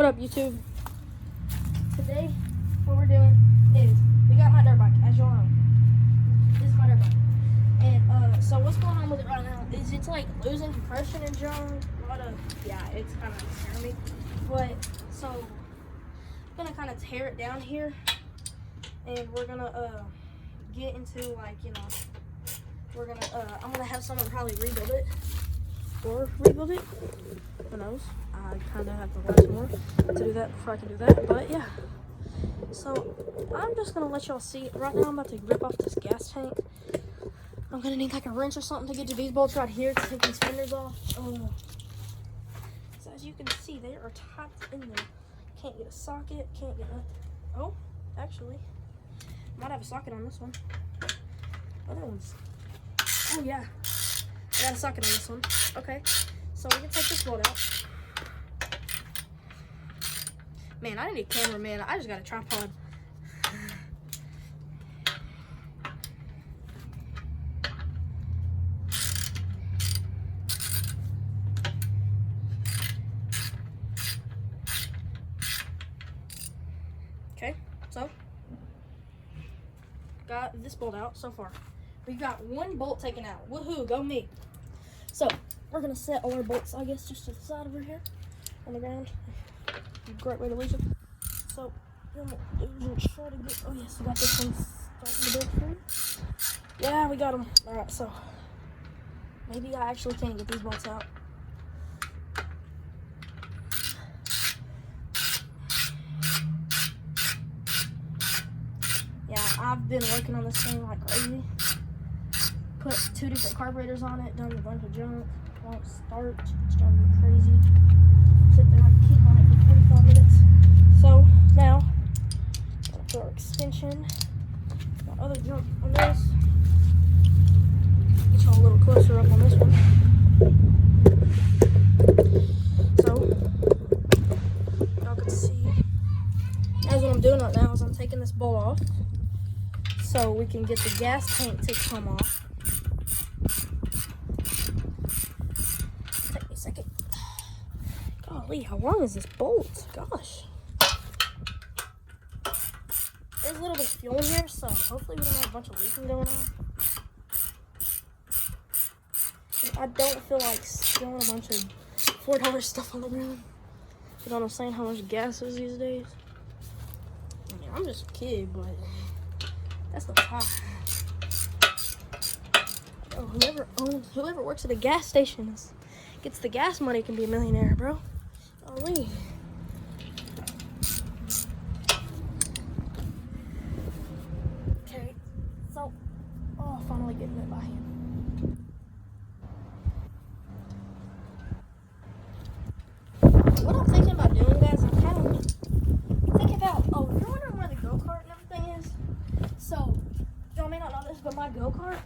What up, YouTube? Today, what we're doing is we got my dirt bike, as y'all know. This is my dirt bike. And so what's going on with it right now is it's like losing compression and junk. It's kind of scaring me. But so I'm gonna kind of tear it down here, and we're gonna get into like we're gonna I'm gonna have someone probably rebuild it or rebuild it. Who knows? I kind of have to watch more to do that before I can do that. But yeah. So I'm just gonna let y'all see. Right now I'm about to rip off this gas tank. I'm gonna need like a wrench or something to get to these bolts right here to take these fenders off. So as you can see, they are tight in there. Can't get a socket. Can't get nothing. Oh, actually, might have a socket on this one. Other ones. Oh yeah, I got a socket on this one. Okay, so we can take this bolt out. Man, I need a camera, man. I just got a tripod. Okay, so got this bolt out so far. We got one bolt taken out. Woohoo, go me. So we're gonna set all our bolts, I guess, just to the side over here on the ground. Great way to lose it. So try to get. Oh yes, we got this one starting to build free. Yeah, we got them. All right, so maybe I actually can get these bolts out. Yeah, I've been working on this thing like crazy. Put 2 different carburetors on it, done a bunch of junk. Won't start. It's driving me crazy. Sit there and keep on it for 45 minutes. So now, I'll put our extension. My other junk on this. Get y'all a little closer up on this one. So y'all can see. That's what I'm doing right now is I'm taking this bolt off so we can get the gas tank to come off. Take me a second. Golly, how long is this bolt? Gosh. There's a little bit of fuel in here, so hopefully we don't have a bunch of leaking going on. I don't feel like spilling a bunch of $4 stuff on the ground. You know what I'm saying? How much gas is these days? I mean, I'm just a kid, but that's the top. Oh, whoever works at a gas station gets the gas money can be a millionaire, bro. Golly. Okay, so finally getting it by hand. What I'm thinking about doing, guys, I'm kind of thinking about, you're wondering where the go-kart and everything is? So, y'all may not know this, but my go-kart,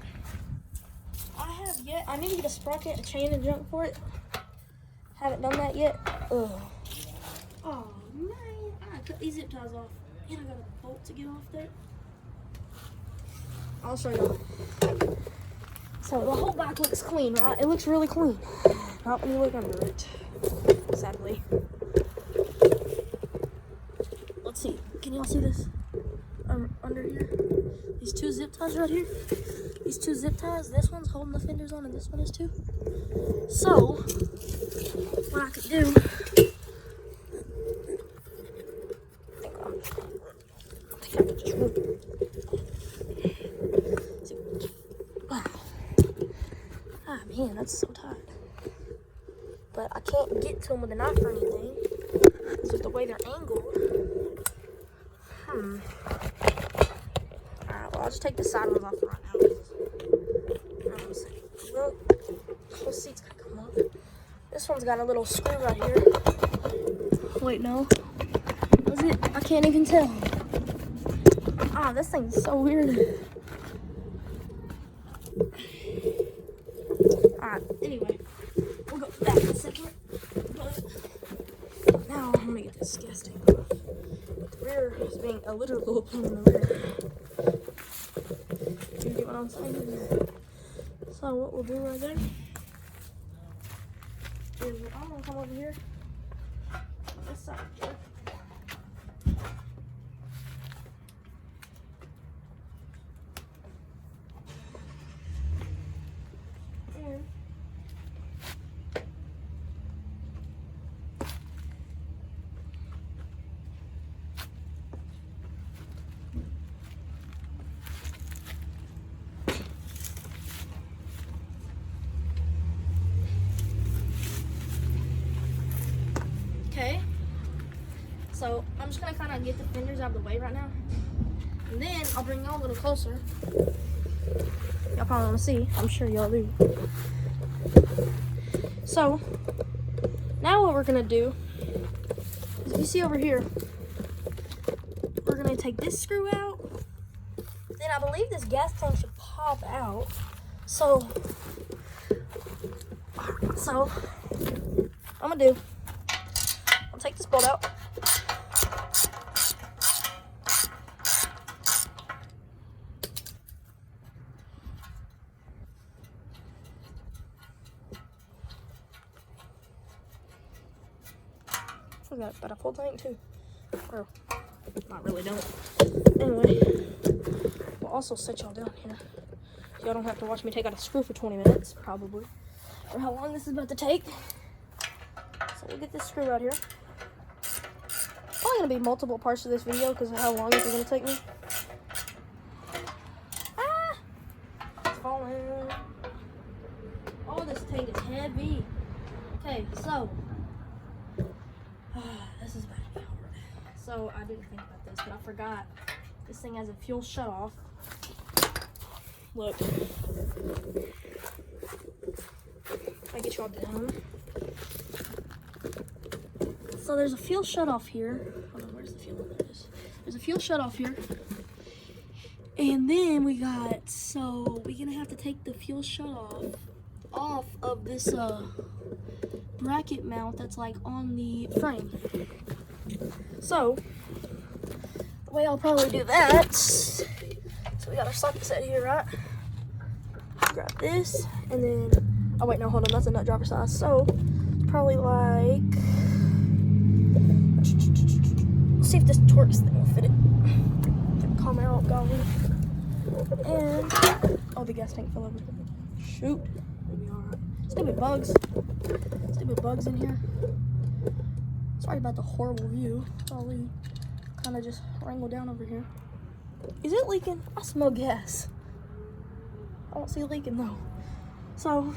I need to get a sprocket, a chain, and junk for it. Haven't done that yet. Ugh. Oh, man, I gotta cut these zip ties off. And I got a bolt to get off there. I'll show y'all. So, the whole back looks clean, right? It looks really clean. Not when you look under it. Sadly. Let's see. Can y'all see this? Under here. These 2 zip ties right here. These 2 zip ties. This one's holding the fenders on, and this one is too. So, what I could do. I think I could just rope it. Ah, man, that's so tight. But I can't get to them with a knife or anything because of the way they're angled. Alright, well, I'll just take the side ones off right now. Look, the whole seat's gonna come up. This one's got a little screw right here. Wait, no. Was it? I can't even tell. Ah, this thing's so weird. Alright, anyway. We'll go back in a second. But now I'm gonna get this gas tank off. The rear is being a literal pain in the rear. You get what I'm saying? So what we'll do right there is I'm gonna come over here. This side. So I'm just gonna kind of get the fenders out of the way right now. And then I'll bring y'all a little closer. Y'all probably want to see. I'm sure y'all do. So now what we're gonna do is, if you see over here, we're gonna take this screw out. Then I believe this gas tank should pop out. So I'm gonna do, I'll take this bolt out. I got a full tank too. Or not really, don't. Anyway, we'll also set y'all down here. So y'all don't have to watch me take out a screw for 20 minutes, probably. Or how long this is about to take. So we'll get this screw out here. Probably gonna be multiple parts of this video because of how long this is gonna take me. Ah! It's falling. Oh, this tank is heavy. Okay, so this is about to be hard. So I didn't think about this, but I forgot. This thing has a fuel shutoff. Look. I get y'all down. So there's a fuel shutoff here. Hold on, where's the fuel? There it is. There's a fuel shutoff here. And then we got, so we're gonna have to take the fuel shutoff off of this bracket mount that's like on the frame. So the way I'll probably do that, so we got our socket set here, right? Grab this and then, oh wait, no, hold on, that's a nut dropper size. So probably like, let's see if this Torx thing will fit it. Come out, golly. And oh, the gas tank fell over. Shoot. Maybe alright. Stupid bugs. Stupid bugs in here. Sorry about the horrible view. Golly. Kind of just wrangle down over here. Is it leaking? I smell gas. I don't see it leaking though. So,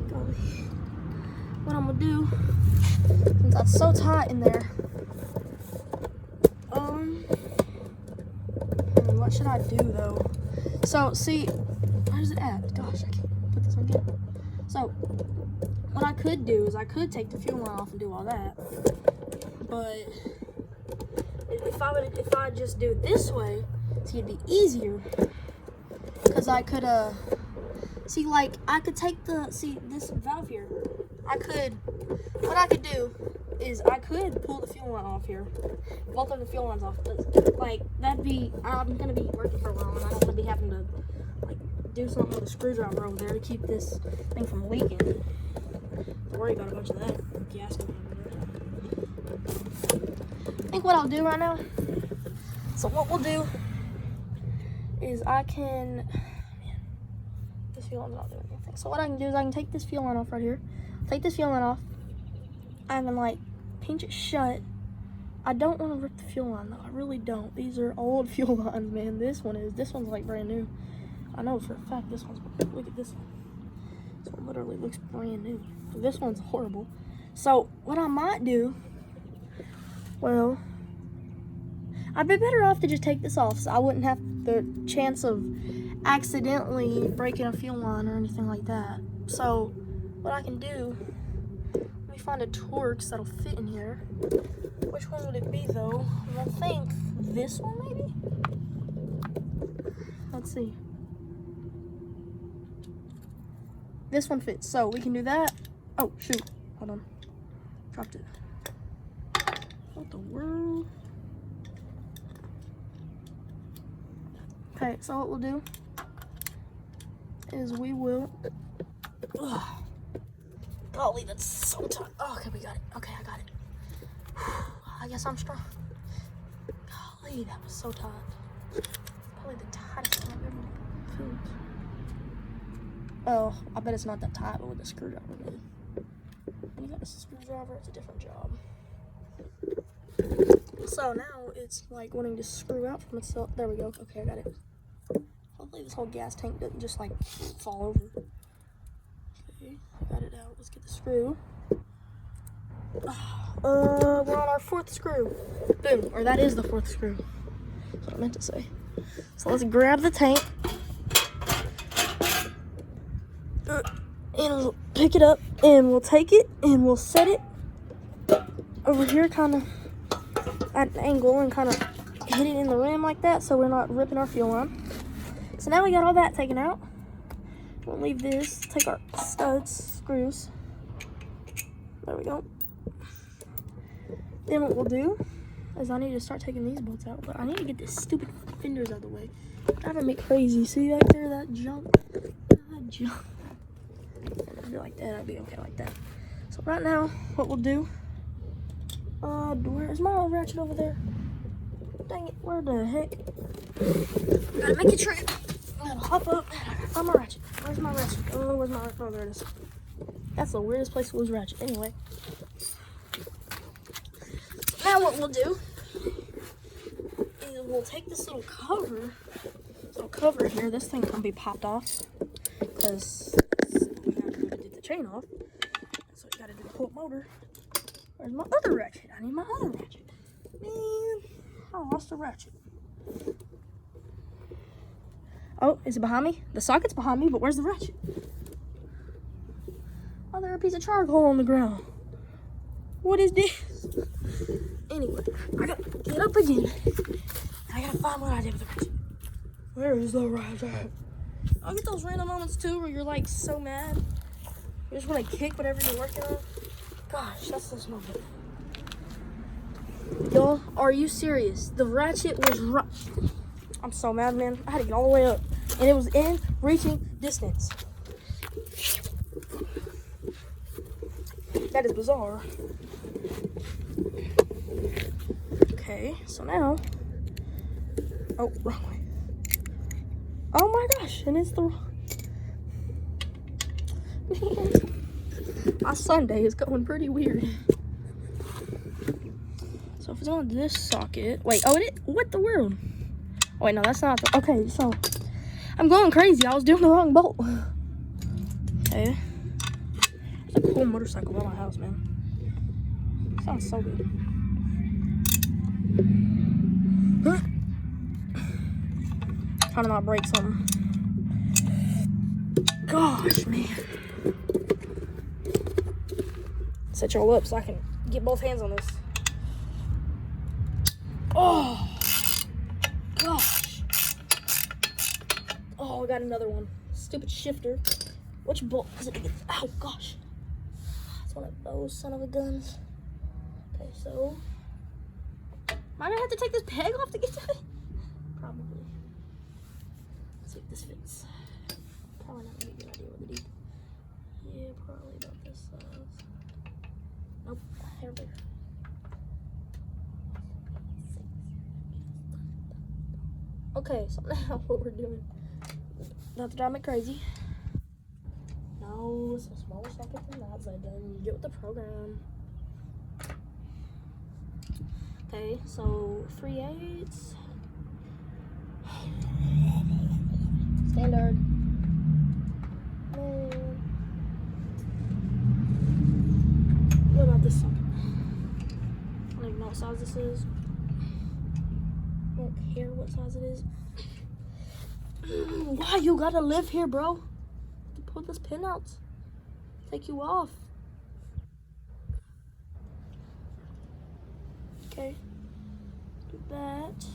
golly. What I'm gonna do, since that's so tight in there, what should I do though? So, see, where's it at? Gosh, I can't put this on again. So, what I could do is I could take the fuel line off and do all that. But if I just do it this way, see, it'd be easier. Cause I could see, like, I could take this valve here. What I could do is I could pull the fuel line off here. Both of the fuel lines off. Like, I'm gonna be working for a while and I don't wanna be having to, like, do something with a screwdriver over there to keep this thing from leaking. Don't worry about a bunch of that gas going over there. I think what I'll do right now, so what we'll do is I can, man, this fuel line's not doing anything. So what I can do is I can take this fuel line off right here. Take this fuel line off. I can, like, pinch it shut. I don't want to rip the fuel line though. I really don't. These are old fuel lines, man. This one's like brand new. I know for a fact this one's, look at this one. This one literally looks brand new. This one's horrible. So what I might do, well, I'd be better off to just take this off so I wouldn't have the chance of accidentally breaking a fuel line or anything like that. So what I can do, let me find a Torx that'll fit in here. Which one would it be though? I think this one maybe? Let's see. This one fits, so we can do that. Oh, shoot, hold on. Dropped it. What the world? Okay, so what we'll do is we will, golly, that's so tight. Oh, okay, we got it. Okay, I got it. I guess I'm strong. Golly, that was so tight. Probably the tightest thing I've ever felt. Oh, I bet it's not that tight, but with a screwdriver, man. When you got a screwdriver, it's a different job. So now it's like wanting to screw out from itself. There we go. Okay, I got it. Hopefully this whole gas tank doesn't just like fall over. Okay, got it out. Let's get the screw. We're on our 4th screw. Boom. Or that is the 4th screw. That's what I meant to say. So let's grab the tank. And we'll pick it up and we'll take it and we'll set it over here kind of at an angle and kind of hit it in the rim like that so we're not ripping our fuel line. So now we got all that taken out. We'll leave this, take our studs, screws. There we go. Then what we'll do is I need to start taking these bolts out, but I need to get this stupid fenders out of the way. Driving me crazy. See right there, that jump? That jump. It'll be like that, I'll be okay like that. So right now, what we'll do, where's my ratchet over there? Dang it, where the heck? Gotta make a trip. I gotta hop up. Find my ratchet. Where's my ratchet? Oh, where's my ratchet? Oh, there it is. That's the weirdest place to lose ratchet. Anyway. Now what we'll do is we'll take this little cover here. This thing can be popped off because we have to get the chain off. So we gotta do the pull-up motor. Where's my other ratchet? I need my other ratchet. Man, I lost the ratchet. Oh, is it behind me? The socket's behind me, but where's the ratchet? Oh, there's a piece of charcoal on the ground. What is this? Anyway, I gotta get up again. I gotta find what I did with the ratchet. Where is the ratchet? I'll get those random moments too where you're like so mad. You just want to kick whatever you're working on. Gosh, that's this moment. Y'all, are you serious? The ratchet was right. I'm so mad, man. I had to get all the way up. And it was in reaching distance. That is bizarre. Okay, so now. Oh, wrong way. Oh my gosh, and it's the wrong. Man, my Sunday is going pretty weird. So if it's on this socket. Wait, oh, what the world? Oh, wait, no, that's not the. Okay, so I'm going crazy. I was doing the wrong bolt. Okay. There's a cool motorcycle by my house, man. Sounds so good. Trying to not break something. Gosh, man. Set y'all up so I can get both hands on this. Oh, gosh. Oh, I got another one. Stupid shifter. Which bolt is it? Oh, gosh. It's one of those son of a guns. Okay, so. Am I gonna have to take this peg off to get to it? Probably. Let's see if this fits. Probably not gonna be a good idea with it. Yeah, probably about this size. Nope, hair bigger. Okay, so now what we're doing. Not to drive me crazy. No, it's a smaller socket than that, so I didn't get with the program. Okay, so 3/8. Standard. What about this socket? I don't even know what size this is. I don't care what size it is. Why you gotta live here, bro? To pull this pin out. Take you off. Okay. Do that.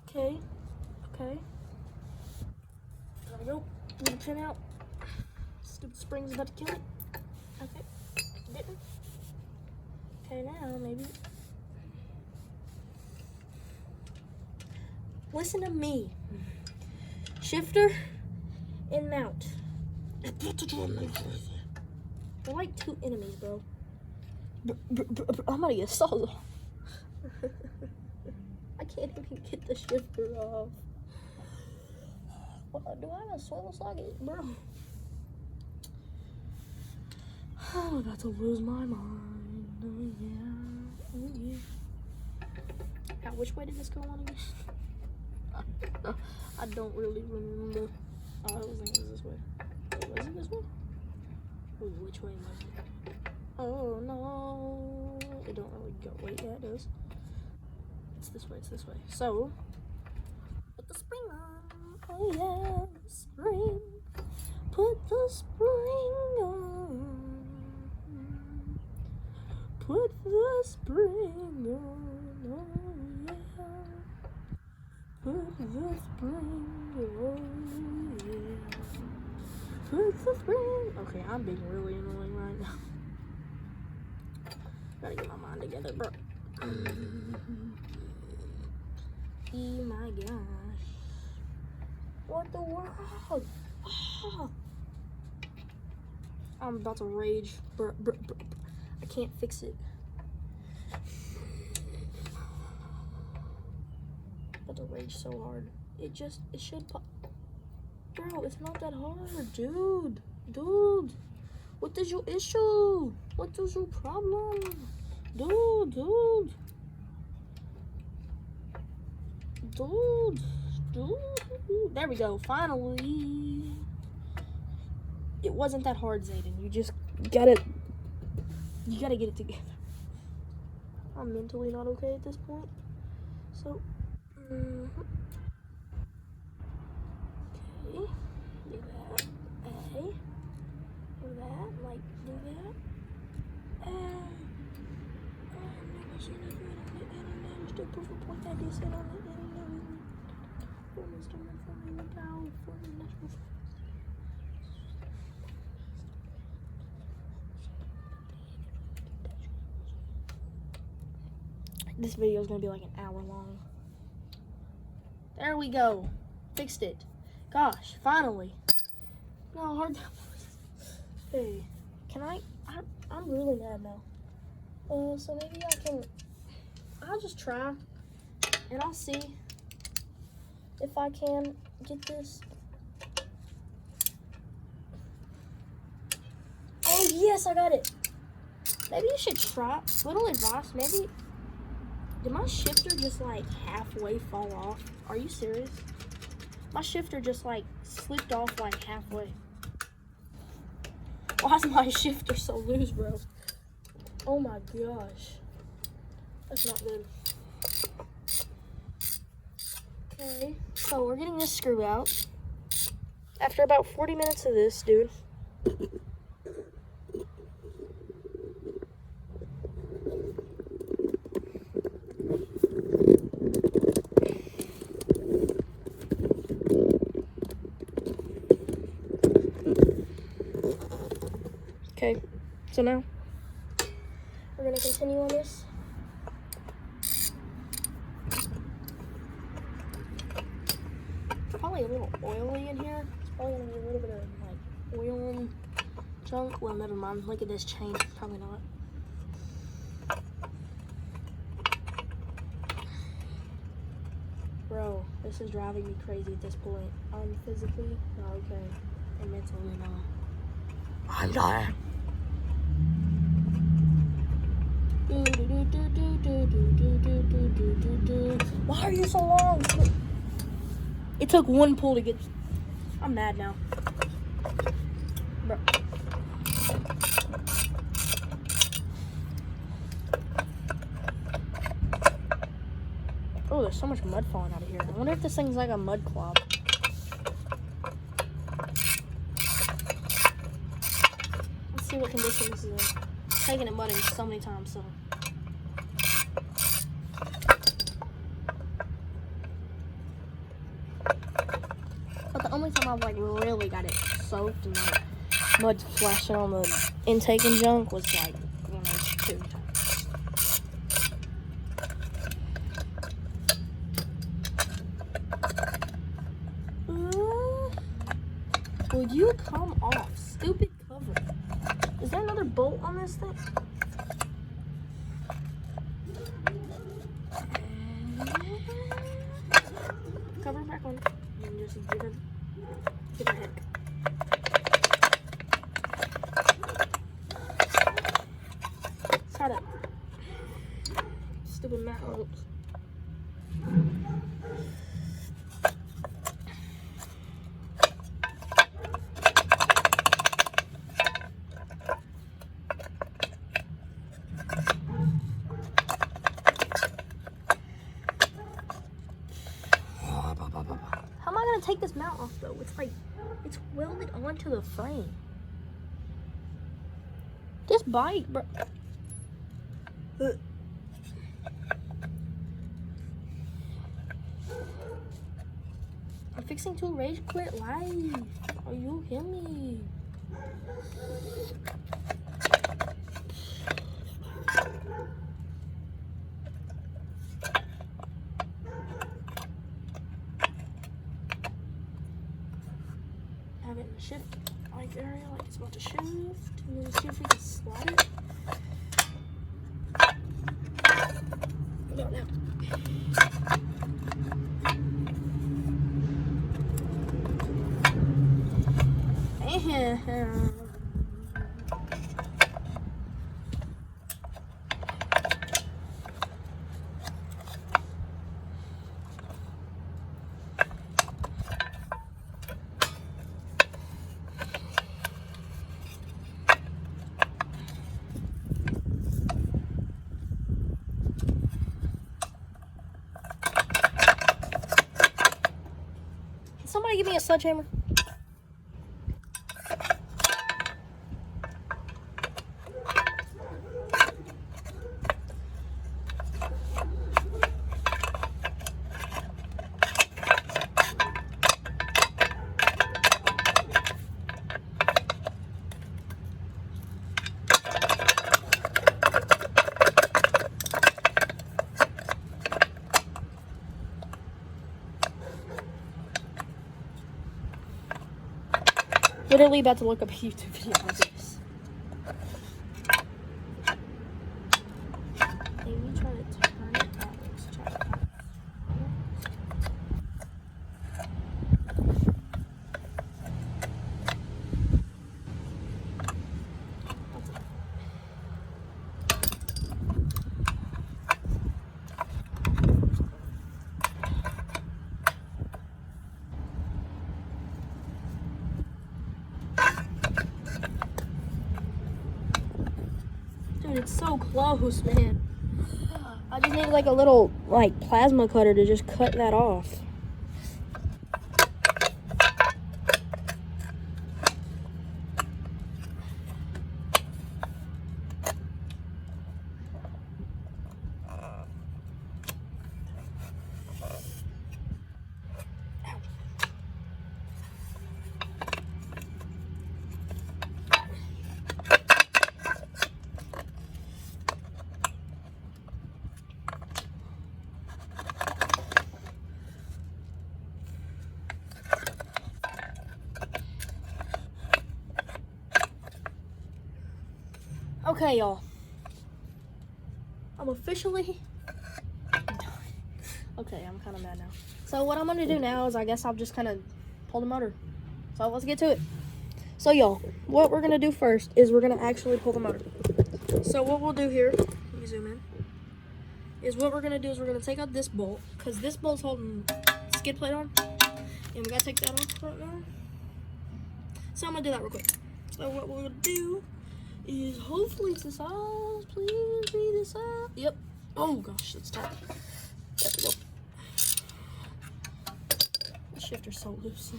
Okay. Okay. There we go. Get the pin out. Stupid spring's about to kill it. Okay. Didn't. Okay, now maybe. Listen to me. Shifter and mount. They're like two enemies, bro. I'm gonna get sawed off. I can't even get the shifter off. What, do I have a swivel socket, bro? I'm about to lose my mind. Oh yeah. Oh yeah. Now, which way did this go on again? I don't really remember. I was thinking it was this way. Was it this way? Ooh, which way was it? Oh no, it don't really go. Wait, yeah, it does. It's this way. It's this way. So, put the spring on. Oh yeah, spring. Put the spring on. Put the spring on. Oh yeah. Put the spring on. Yeah. Put the spring. Okay, I'm being really annoying right now. Gotta get my mind together, bro. Oh my gosh. What the world? Oh. I'm about to rage. I can't fix it. I'm about to rage so hard. It should pop. Bro, it's not that hard, dude. Dude. What is your issue? What is your problem? Dude. There we go, finally. It wasn't that hard, Zayden. You gotta get it together. I'm mentally not okay at this point. So, okay. Do that. A. Do that. Like, do that. Still proof of point that they said on it. This video is gonna be like an hour long. There we go. Fixed it. Gosh, finally. No, hard that was. Hey, can I'm really mad now. So maybe I'll just try and I'll see if I can get this. Oh yes, I got it. Maybe you should try. Little advice, maybe. Did my shifter just like halfway fall off? Are you serious? My shifter just like slipped off like halfway. Why is my shifter so loose, bro? Oh my gosh. That's not good. Okay, so we're getting this screw out. After about 40 minutes of this, dude. Okay, so now we're gonna continue on this. Probably a little oily in here. It's probably gonna be a little bit of like oil and junk. Well, never mind. Look at this chain. Probably not. Bro, this is driving me crazy at this point. I'm physically not okay, and mentally not. I'm dying. Why are you so long? It took one pull to get. I'm mad now. Bro. Oh, there's so much mud falling out of here. I wonder if this thing's like a mud cloud. Let's see what condition this is in. I've taken it mudding so many times, so. But the only time I've like really got it soaked and like mud splashing on the intake and junk was like one of those 2 times. Will you come off? Stupid cover. Is there another bolt on this thing? Cover back on. And just give it a heck. Start up. Stupid mat bolts. to the frame. This bike, bro. I'm fixing to rage quit live. Are you kidding me? Have it in the shift like area, like it's about to shift, and then see if we can slide it. No, no. Somebody give me a sledgehammer. Literally about to look up a YouTube video on this. Maybe try to turn it out. Let's try it out. Dude, it's so close, man. I just need like a little like plasma cutter to just cut that off. Okay, y'all. I'm officially done. Okay, I'm kind of mad now. So what I'm going to do now is I guess I'll just kind of pull the motor. So let's get to it. So, y'all, what we're going to do first is we're going to actually pull the motor. So what we'll do here, let me zoom in, is what we're going to do is we're going to take out this bolt, because this bolt's holding the skid plate on, and we got to take that off right now. So I'm going to do that real quick. So what we'll do is hopefully it's the size. Please be the size. Yep. Oh gosh, that's tight. There we go. The shifter's so loose.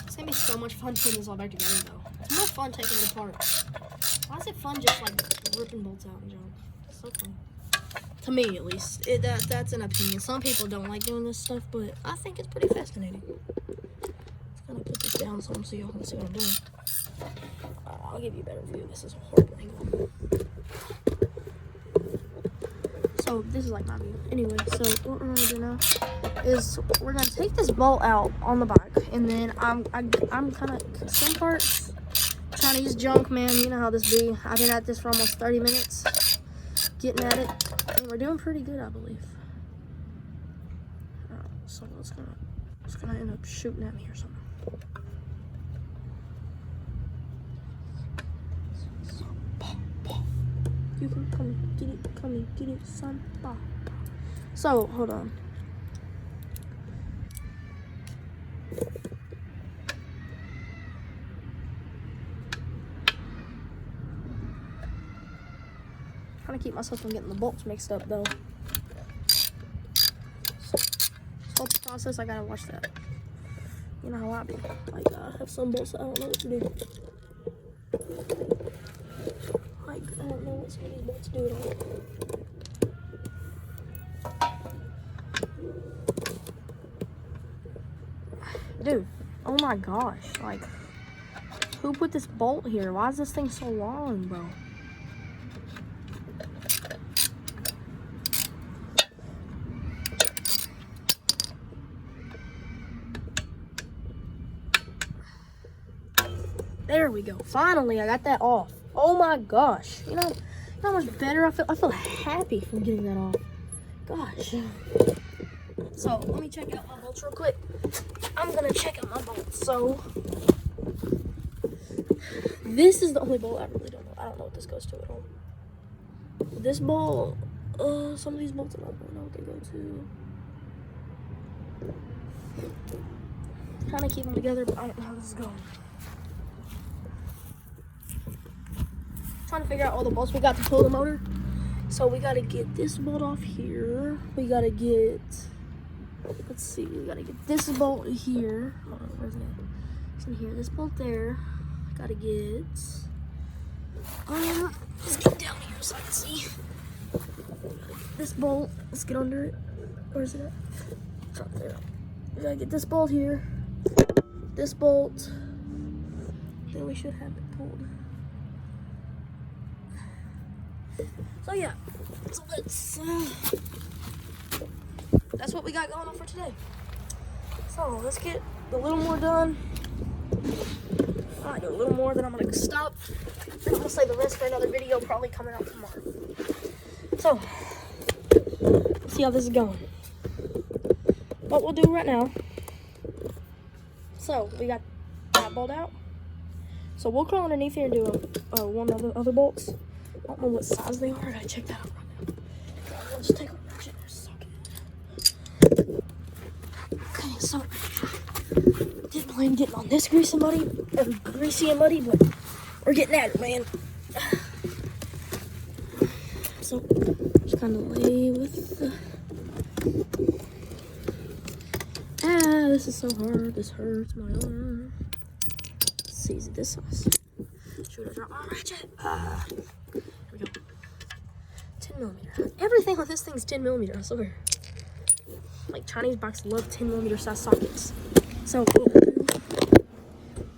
It's gonna be so much fun putting this all back together though. It's more fun taking it apart. Why is it fun just like ripping bolts out and junk? It's so fun. To me at least. That's an opinion. Some people don't like doing this stuff, but I think it's pretty fascinating. I'm gonna put this down so y'all can see what I'm doing. I'll give you a better view. This is a horrible angle. So this is like my view. Anyway, so what we're gonna do now is we're gonna take this bolt out on the bike, and then I'm kind of some parts trying to use junk, man. You know how this be. I've been at this for almost 30 minutes, getting at it, and we're doing pretty good, I believe. So it's gonna end up shooting at me or something. You can come and get it, son. So, hold on. Trying to keep myself from getting the bolts mixed up, though. So, this whole process, I gotta watch that. You know how I be. Like, I have some bolts that I don't know what to do. Like, I don't know what some of these bolts do at all. Dude, oh my gosh. Like, who put this bolt here? Why is this thing so long, bro? There we go. Finally, I got that off. Oh my gosh. You know how much better I feel? I feel happy from getting that off. Gosh. So, let me check out my bolts real quick. I'm gonna check out my bolts. So, this is the only bolt I really don't know. I don't know what this goes to at all. This bolt, some of these bolts I don't really know what they go to. Trying to keep them together, but I don't know how this is going. Trying to figure out all the bolts we got to pull the motor. So we gotta get this bolt off here. We gotta get, let's see, we gotta get this bolt here. Oh, where's it at? It's in here. This bolt there. Gotta get, let's get down here so I can see. This bolt, let's get under it. Where's it at? It's up there. We gotta get this bolt here. This bolt. Then we should have it pulled. So yeah, so let's, that's what we got going on for today. So let's get a little more done. I might do a little more, then I'm gonna stop. Then I'm gonna save the rest for another video, probably coming out tomorrow. So, let's see how this is going. What we'll do right now. So we got that bolt out. So we'll crawl underneath here and do one of the other bolts. I don't know what size they are. I gotta check that out right now. Let's take a look. Okay, so didn't plan getting on this greasy and muddy, but we're getting at it, man. So just kind of lay with the. This is so hard. This hurts my arm. Let's see, is it this size? Should I drop my ratchet? Here we go. 10 millimeter. Everything on this thing's 10 millimeter, I swear. Like, Chinese boxes love 10 millimeter size sockets. So,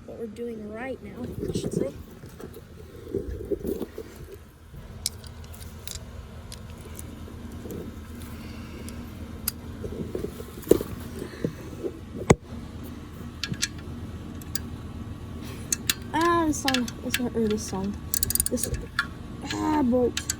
what we're doing right now, I should say. This bolt.